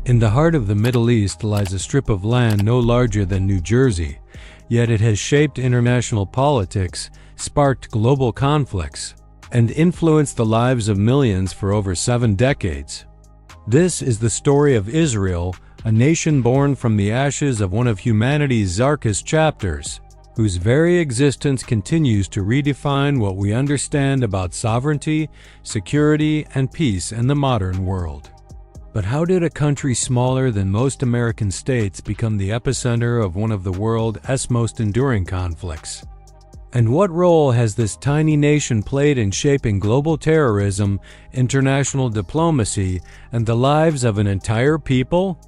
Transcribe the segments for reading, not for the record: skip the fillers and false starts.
In the heart of the Middle East lies a strip of land no larger than New Jersey, yet it has shaped international politics, sparked global conflicts, and influenced the lives of millions for over 7 decades. This is the story of Israel, a nation born from the ashes of one of humanity's darkest chapters, whose very existence continues to redefine what we understand about sovereignty, security, and peace in the modern world. But how did a country smaller than most American states become the epicenter of one of the world's most enduring conflicts? And what role has this tiny nation played in shaping global terrorism, international diplomacy, and the lives of an entire people?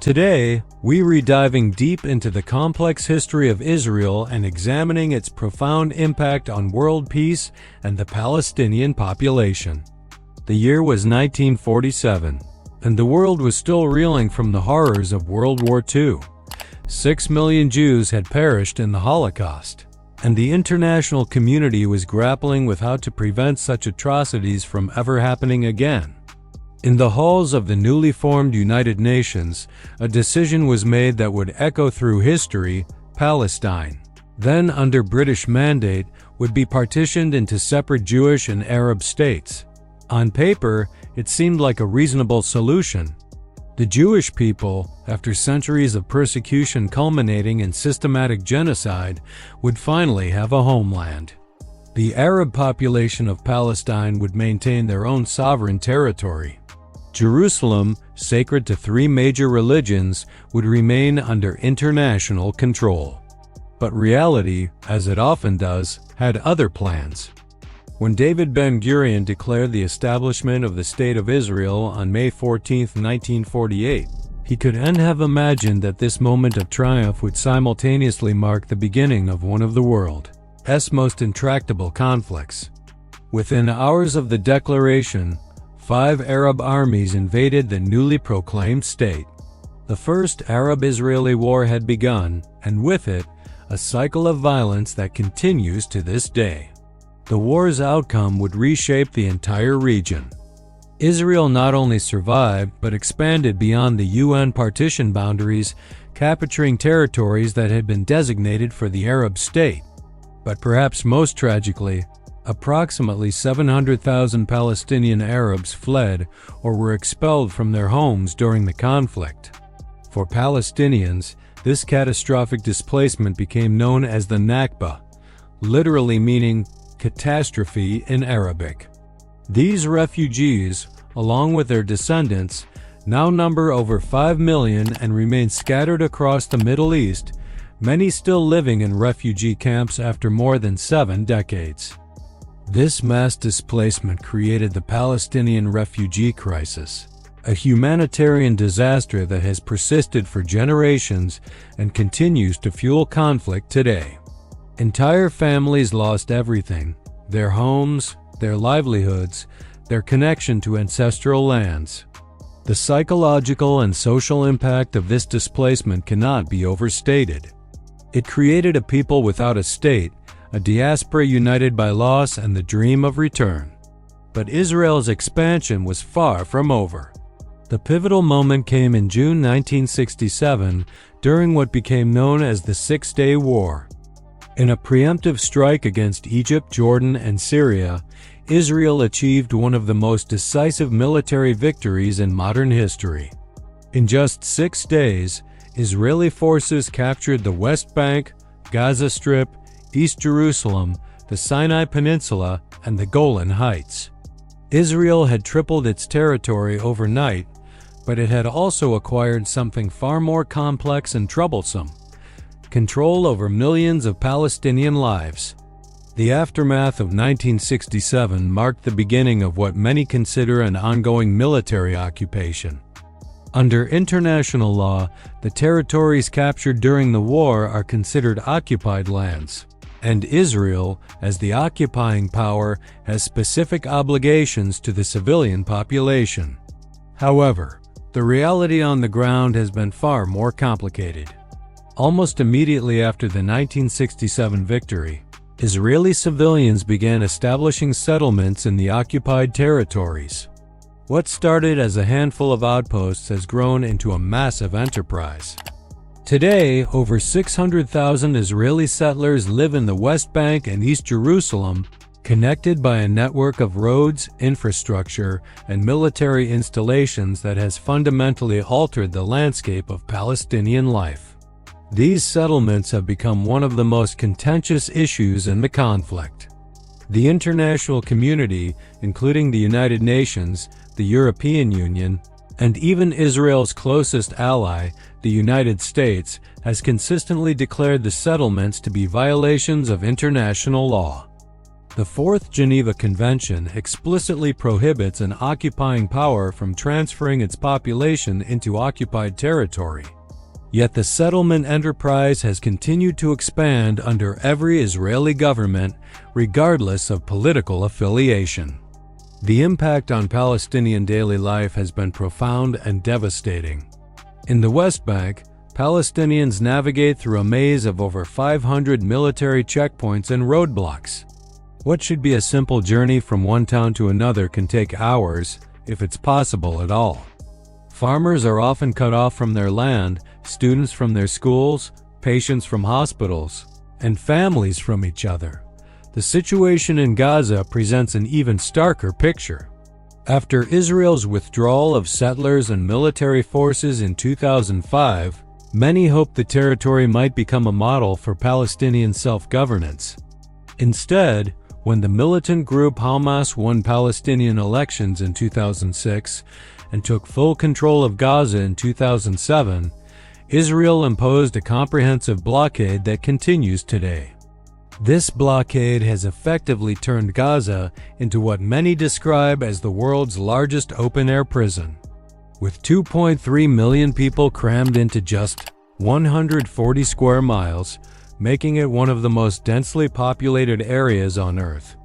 Today, we're diving deep into the complex history of Israel and examining its profound impact on world peace and the Palestinian population. The year was 1947, and the world was still reeling from the horrors of World War II. 6 million Jews had perished in the Holocaust, and the international community was grappling with how to prevent such atrocities from ever happening again. In the halls of the newly formed United Nations, a decision was made that would echo through history: Palestine, then under British mandate, would be partitioned into separate Jewish and Arab states. On paper, it seemed like a reasonable solution. The Jewish people, after centuries of persecution culminating in systematic genocide, would finally have a homeland. The Arab population of Palestine would maintain their own sovereign territory. Jerusalem, sacred to 3 major religions, would remain under international control. But reality, as it often does, had other plans. When David Ben-Gurion declared the establishment of the State of Israel on May 14, 1948, he couldn't have imagined that this moment of triumph would simultaneously mark the beginning of one of the world's most intractable conflicts. Within hours of the declaration, 5 Arab armies invaded the newly proclaimed state. The First Arab-Israeli War had begun, and with it, a cycle of violence that continues to this day. The war's outcome would reshape the entire region. Israel not only survived, but expanded beyond the UN partition boundaries, capturing territories that had been designated for the Arab state. But perhaps most tragically, approximately 700,000 Palestinian Arabs fled or were expelled from their homes during the conflict. For Palestinians, this catastrophic displacement became known as the Nakba, literally meaning catastrophe in Arabic. These refugees, along with their descendants, now number over 5 million and remain scattered across the Middle East, many still living in refugee camps after more than 7 decades. This mass displacement created the Palestinian refugee crisis, a humanitarian disaster that has persisted for generations and continues to fuel conflict today. Entire families lost everything: their homes, their livelihoods, their connection to ancestral lands. The psychological and social impact of this displacement cannot be overstated. It created a people without a state, a diaspora united by loss and the dream of return. But Israel's expansion was far from over. The pivotal moment came in June 1967 during what became known as the Six-Day War. In a preemptive strike against Egypt, Jordan, and Syria, Israel achieved one of the most decisive military victories in modern history. In just 6 days, Israeli forces captured the West Bank, Gaza Strip, East Jerusalem, the Sinai Peninsula, and the Golan Heights. Israel had tripled its territory overnight, but it had also acquired something far more complex and troublesome: control over millions of Palestinian lives. The aftermath of 1967 marked the beginning of what many consider an ongoing military occupation. Under international law, the territories captured during the war are considered occupied lands, and Israel, as the occupying power, has specific obligations to the civilian population. However, the reality on the ground has been far more complicated. Almost immediately after the 1967 victory, Israeli civilians began establishing settlements in the occupied territories. What started as a handful of outposts has grown into a massive enterprise. Today, over 600,000 Israeli settlers live in the West Bank and East Jerusalem, connected by a network of roads, infrastructure, and military installations that has fundamentally altered the landscape of Palestinian life. These settlements have become one of the most contentious issues in the conflict. The international community, including the United Nations, the European Union, and even Israel's closest ally, the United States, has consistently declared the settlements to be violations of international law. The Fourth Geneva Convention explicitly prohibits an occupying power from transferring its population into occupied territory. Yet the settlement enterprise has continued to expand under every Israeli government, regardless of political affiliation. The impact on Palestinian daily life has been profound and devastating. In the West Bank, Palestinians navigate through a maze of over 500 military checkpoints and roadblocks. What should be a simple journey from one town to another can take hours, if it's possible at all. Farmers are often cut off from their land, students from their schools, patients from hospitals, and families from each other. The situation in Gaza presents an even starker picture. After Israel's withdrawal of settlers and military forces in 2005, many hoped the territory might become a model for Palestinian self-governance. Instead, when the militant group Hamas won Palestinian elections in 2006 and took full control of Gaza in 2007, Israel imposed a comprehensive blockade that continues today. This blockade has effectively turned Gaza into what many describe as the world's largest open-air prison. With 2.3 million people crammed into just 140 square miles, making it one of the most densely populated areas on Earth,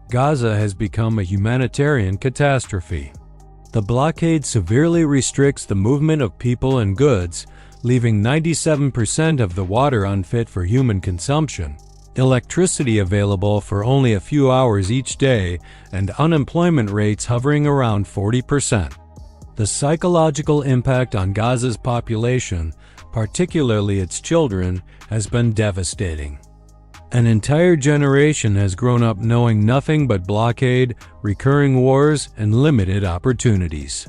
Gaza has become a humanitarian catastrophe. The blockade severely restricts the movement of people and goods, leaving 97% of the water unfit for human consumption, electricity available for only a few hours each day, and unemployment rates hovering around 40%. The psychological impact on Gaza's population, particularly its children, has been devastating. An entire generation has grown up knowing nothing but blockade, recurring wars, and limited opportunities.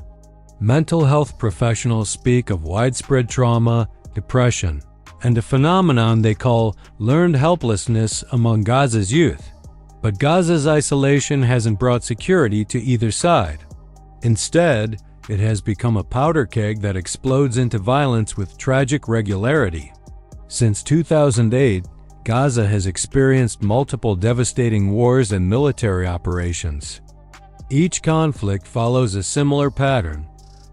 Mental health professionals speak of widespread trauma, depression, and a phenomenon they call learned helplessness among Gaza's youth. But Gaza's isolation hasn't brought security to either side. Instead, it has become a powder keg that explodes into violence with tragic regularity. Since 2008, Gaza has experienced multiple devastating wars and military operations. Each conflict follows a similar pattern: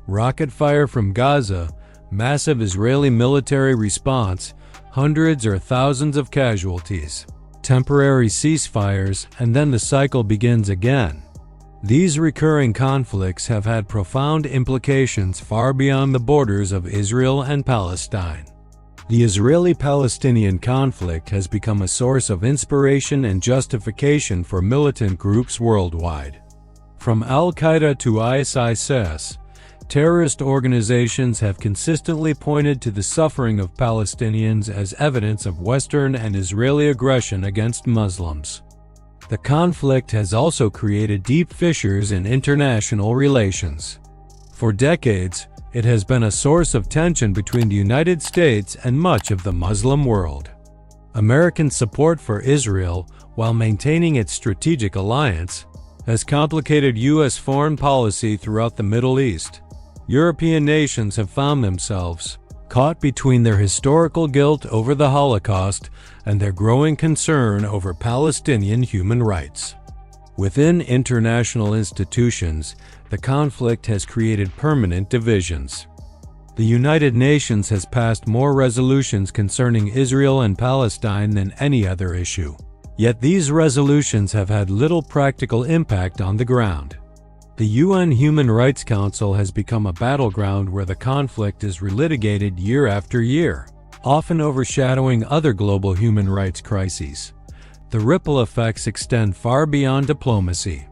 rocket fire from Gaza, massive Israeli military response, hundreds or thousands of casualties, temporary ceasefires, and then the cycle begins again. These recurring conflicts have had profound implications far beyond the borders of Israel and Palestine. The Israeli-Palestinian conflict has become a source of inspiration and justification for militant groups worldwide. From Al-Qaeda to ISIS, terrorist organizations have consistently pointed to the suffering of Palestinians as evidence of Western and Israeli aggression against Muslims. The conflict has also created deep fissures in international relations. For decades, it has been a source of tension between the United States and much of the Muslim world. American support for Israel, while maintaining its strategic alliance, has complicated U.S. foreign policy throughout the Middle East. European nations have found themselves caught between their historical guilt over the Holocaust and their growing concern over Palestinian human rights. Within international institutions, the conflict has created permanent divisions. The United Nations has passed more resolutions concerning Israel and Palestine than any other issue. Yet these resolutions have had little practical impact on the ground. The UN Human Rights Council has become a battleground where the conflict is relitigated year after year, often overshadowing other global human rights crises. The ripple effects extend far beyond diplomacy.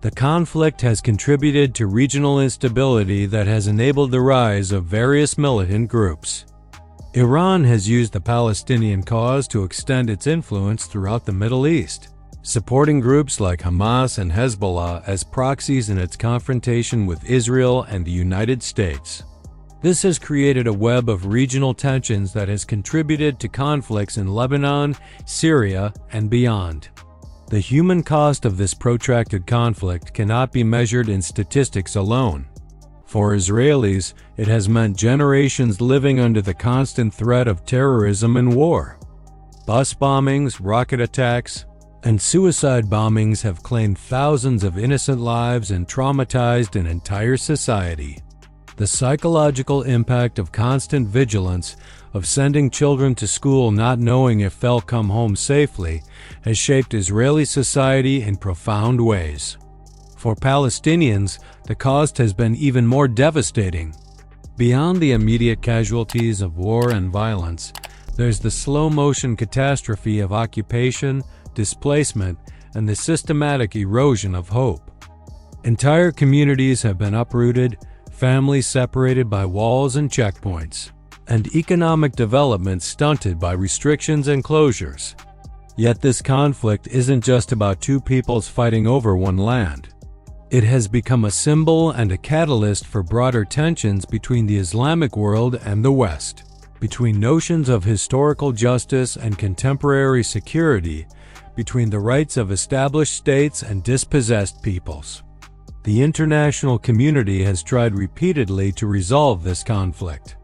The conflict has contributed to regional instability that has enabled the rise of various militant groups. Iran has used the Palestinian cause to extend its influence throughout the Middle East, supporting groups like Hamas and Hezbollah as proxies in its confrontation with Israel and the United States. This has created a web of regional tensions that has contributed to conflicts in Lebanon, Syria, and beyond. The human cost of this protracted conflict cannot be measured in statistics alone. For Israelis, it has meant generations living under the constant threat of terrorism and war. Bus bombings, rocket attacks, and suicide bombings have claimed thousands of innocent lives and traumatized an entire society. The psychological impact of constant vigilance, of sending children to school not knowing if they'll come home safely, has shaped Israeli society in profound ways. For Palestinians, the cost has been even more devastating. Beyond the immediate casualties of war and violence, there's the slow-motion catastrophe of occupation, displacement, and the systematic erosion of hope. Entire communities have been uprooted, families separated by walls and checkpoints, and economic development stunted by restrictions and closures. Yet this conflict isn't just about two peoples fighting over one land. It has become a symbol and a catalyst for broader tensions between the Islamic world and the West, between notions of historical justice and contemporary security, between the rights of established states and dispossessed peoples. The international community has tried repeatedly to resolve this conflict.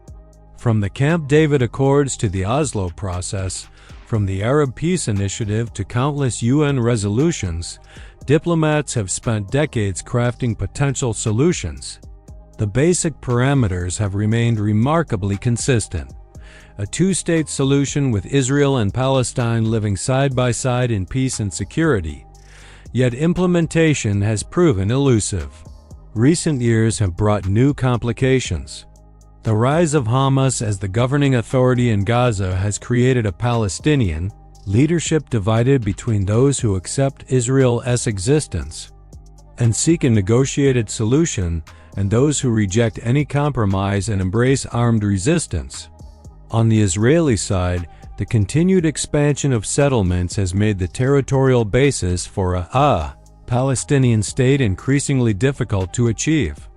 From the Camp David Accords to the Oslo process, from the Arab Peace Initiative to countless UN resolutions, diplomats have spent decades crafting potential solutions. The basic parameters have remained remarkably consistent. A two-state solution with Israel and Palestine living side by side in peace and security. Yet implementation has proven elusive. Recent years have brought new complications. The rise of Hamas as the governing authority in Gaza has created a Palestinian leadership divided between those who accept Israel's existence and seek a negotiated solution and those who reject any compromise and embrace armed resistance. On the Israeli side, the continued expansion of settlements has made the territorial basis for a Palestinian state increasingly difficult to achieve.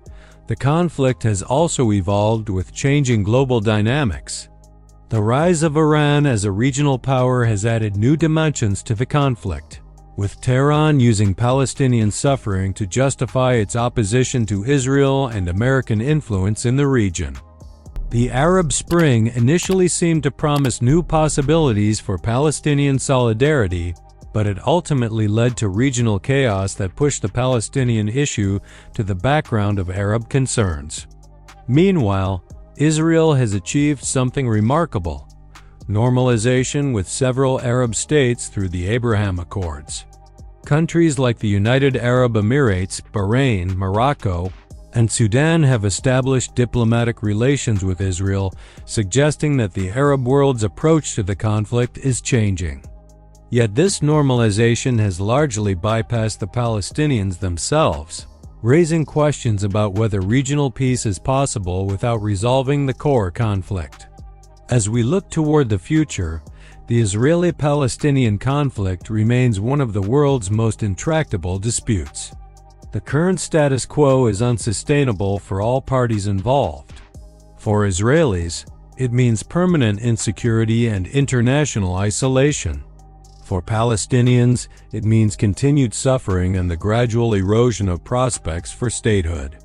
The conflict has also evolved with changing global dynamics. The rise of Iran as a regional power has added new dimensions to the conflict, with Tehran using Palestinian suffering to justify its opposition to Israel and American influence in the region. The Arab Spring initially seemed to promise new possibilities for Palestinian solidarity, but it ultimately led to regional chaos that pushed the Palestinian issue to the background of Arab concerns. Meanwhile, Israel has achieved something remarkable: normalization with several Arab states through the Abraham Accords. Countries like the United Arab Emirates, Bahrain, Morocco, and Sudan have established diplomatic relations with Israel, suggesting that the Arab world's approach to the conflict is changing. Yet this normalization has largely bypassed the Palestinians themselves, raising questions about whether regional peace is possible without resolving the core conflict. As we look toward the future, the Israeli-Palestinian conflict remains one of the world's most intractable disputes. The current status quo is unsustainable for all parties involved. For Israelis, it means permanent insecurity and international isolation. For Palestinians, it means continued suffering and the gradual erosion of prospects for statehood.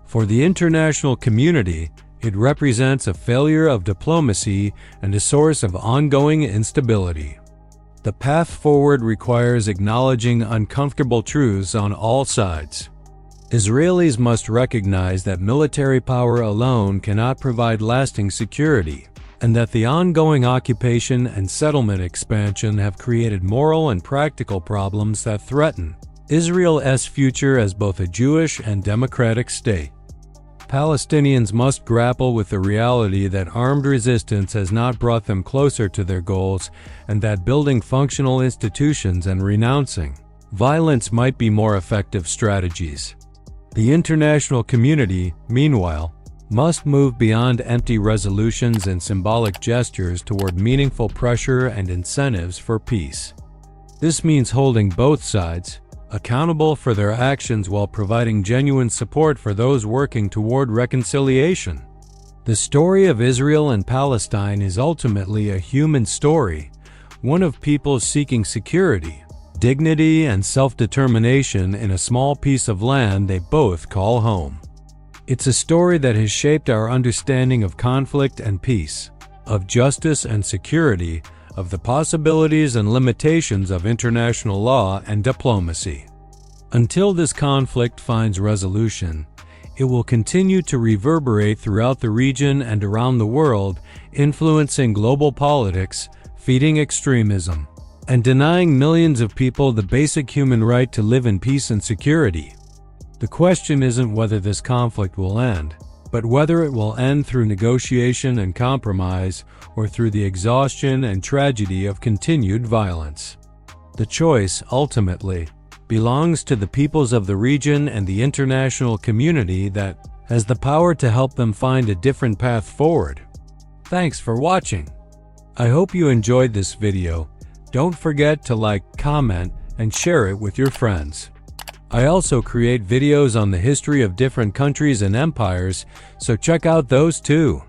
For the international community, it represents a failure of diplomacy and a source of ongoing instability. The path forward requires acknowledging uncomfortable truths on all sides. Israelis must recognize that military power alone cannot provide lasting security, and that the ongoing occupation and settlement expansion have created moral and practical problems that threaten Israel's future as both a Jewish and democratic state. Palestinians must grapple with the reality that armed resistance has not brought them closer to their goals, and that building functional institutions and renouncing violence might be more effective strategies. The international community, meanwhile, must move beyond empty resolutions and symbolic gestures toward meaningful pressure and incentives for peace. This means holding both sides accountable for their actions while providing genuine support for those working toward reconciliation. The story of Israel and Palestine is ultimately a human story, one of people seeking security, dignity, and self-determination in a small piece of land they both call home. It's a story that has shaped our understanding of conflict and peace, of justice and security, of the possibilities and limitations of international law and diplomacy. Until this conflict finds resolution, it will continue to reverberate throughout the region and around the world, influencing global politics, feeding extremism, and denying millions of people the basic human right to live in peace and security. The question isn't whether this conflict will end, but whether it will end through negotiation and compromise or through the exhaustion and tragedy of continued violence. The choice, ultimately, belongs to the peoples of the region and the international community that has the power to help them find a different path forward. Thanks for watching. I hope you enjoyed this video. Don't forget to like, comment, and share it with your friends. I also create videos on the history of different countries and empires, so check out those too.